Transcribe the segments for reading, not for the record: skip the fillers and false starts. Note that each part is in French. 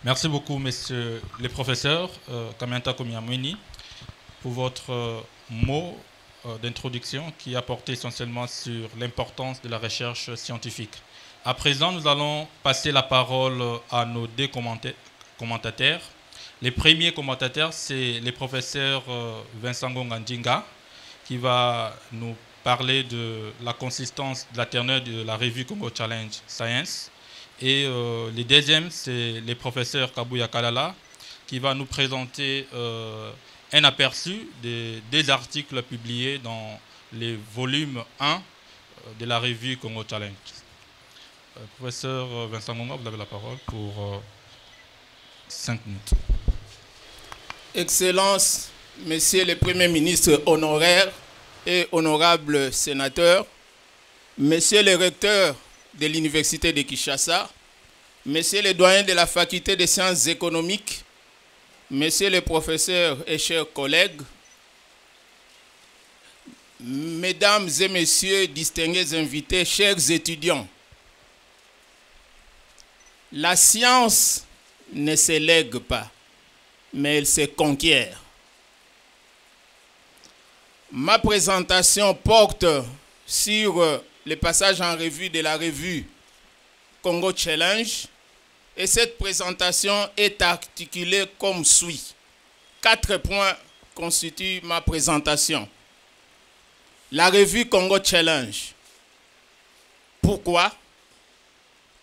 Merci beaucoup, messieurs les professeurs, Kamianta Komiamweni, pour votre mot d'introduction qui a porté essentiellement sur l'importance de la recherche scientifique. À présent, nous allons passer la parole à nos deux commentateurs. Les premiers commentateurs, c'est le professeur Vincent Ngongandinga, qui va nous parler de la consistance de la teneur de la revue Congo Challenge Science. Et le deuxième, c'est le professeur Kabouya Kalala, qui va nous présenter un aperçu des articles publiés dans les volumes 1 de la revue Congo Challenge. Professeur Vincent Ngonga, vous avez la parole pour 5 minutes. Excellences, Messieurs les Premiers ministres honoraires et honorables sénateurs, Messieurs les recteurs de l'Université de Kinshasa, Messieurs les doyens de la Faculté des sciences économiques, Messieurs les professeurs et chers collègues, Mesdames et Messieurs distingués invités, chers étudiants, la science ne se lègue pas, mais elle se conquiert. Ma présentation porte sur le passage en revue de la revue Congo Challenge et cette présentation est articulée comme suit. 4 points constituent ma présentation. La revue Congo Challenge. Pourquoi?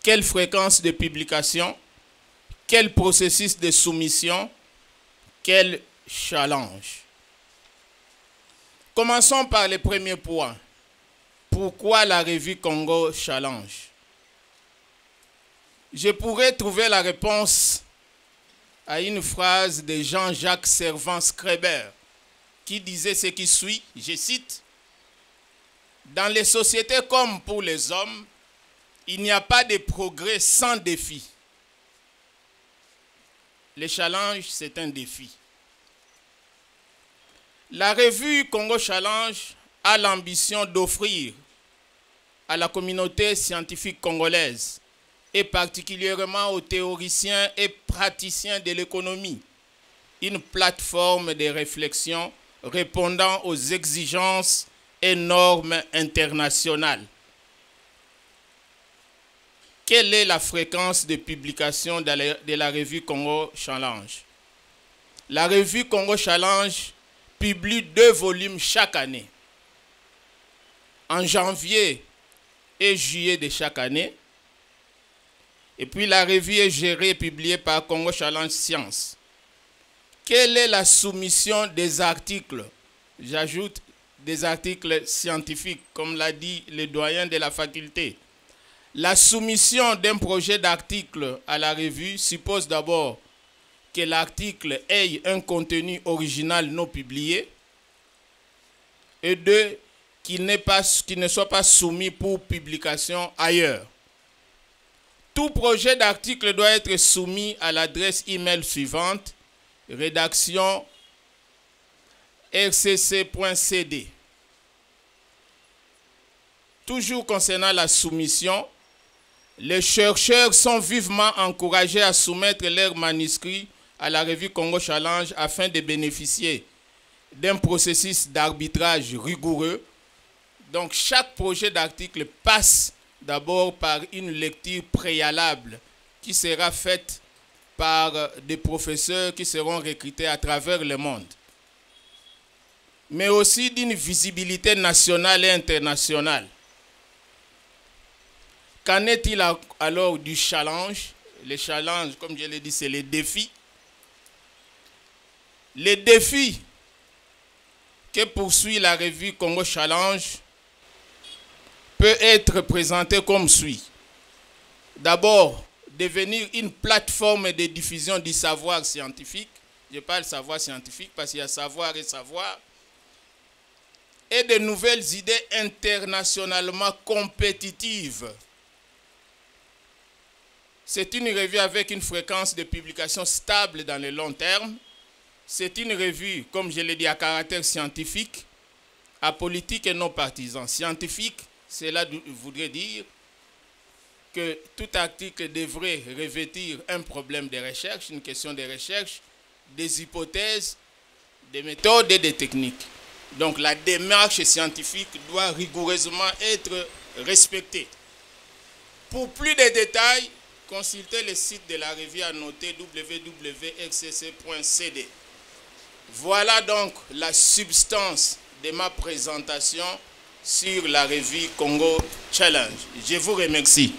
Quelle fréquence de publication? Quel processus de soumission? Quel challenge? Commençons par le premier point. Pourquoi la revue Congo Challenge? Je pourrais trouver la réponse à une phrase de Jean-Jacques Servan-Schreiber qui disait ce qui suit, je cite, « Dans les sociétés comme pour les hommes, il n'y a pas de progrès sans défi. Le challenge, c'est un défi. » La revue Congo Challenge a l'ambition d'offrir à la communauté scientifique congolaise et particulièrement aux théoriciens et praticiens de l'économie une plateforme de réflexion répondant aux exigences et normes internationales. Quelle est la fréquence de publication de la revue Congo Challenge? La revue Congo Challenge publie 2 volumes chaque année. En janvier et juillet de chaque année. Et puis la revue est gérée et publiée par Congo Challenge Science. Quelle est la soumission des articles? J'ajoute des articles scientifiques, comme l'a dit le doyen de la faculté. La soumission d'un projet d'article à la revue suppose d'abord que l'article ait un contenu original non publié et 2, qu'il ne soit pas soumis pour publication ailleurs. Tout projet d'article doit être soumis à l'adresse email suivante, rédaction rcc.cd. Toujours concernant la soumission, les chercheurs sont vivement encouragés à soumettre leurs manuscrits à la revue Congo Challenge afin de bénéficier d'un processus d'arbitrage rigoureux. Donc chaque projet d'article passe d'abord par une lecture préalable qui sera faite par des professeurs qui seront recrutés à travers le monde, mais aussi d'une visibilité nationale et internationale. Qu'en est-il alors du challenge? Le challenge, comme je l'ai dit, c'est les défis. Les défis que poursuit la revue Congo Challenge peut être présenté comme suit. D'abord, devenir une plateforme de diffusion du savoir scientifique. Je parle savoir scientifique parce qu'il y a savoir et savoir. Et de nouvelles idées internationalement compétitives. C'est une revue avec une fréquence de publication stable dans le long terme. C'est une revue, comme je l'ai dit, à caractère scientifique, apolitique et non partisan. Scientifique, cela voudrait dire que tout article devrait revêtir un problème de recherche, une question de recherche, des hypothèses, des méthodes et des techniques. Donc la démarche scientifique doit rigoureusement être respectée. Pour plus de détails, consultez le site de la revue à noter www.xcc.cd. Voilà donc la substance de ma présentation sur la revue Congo Challenge. Je vous remercie.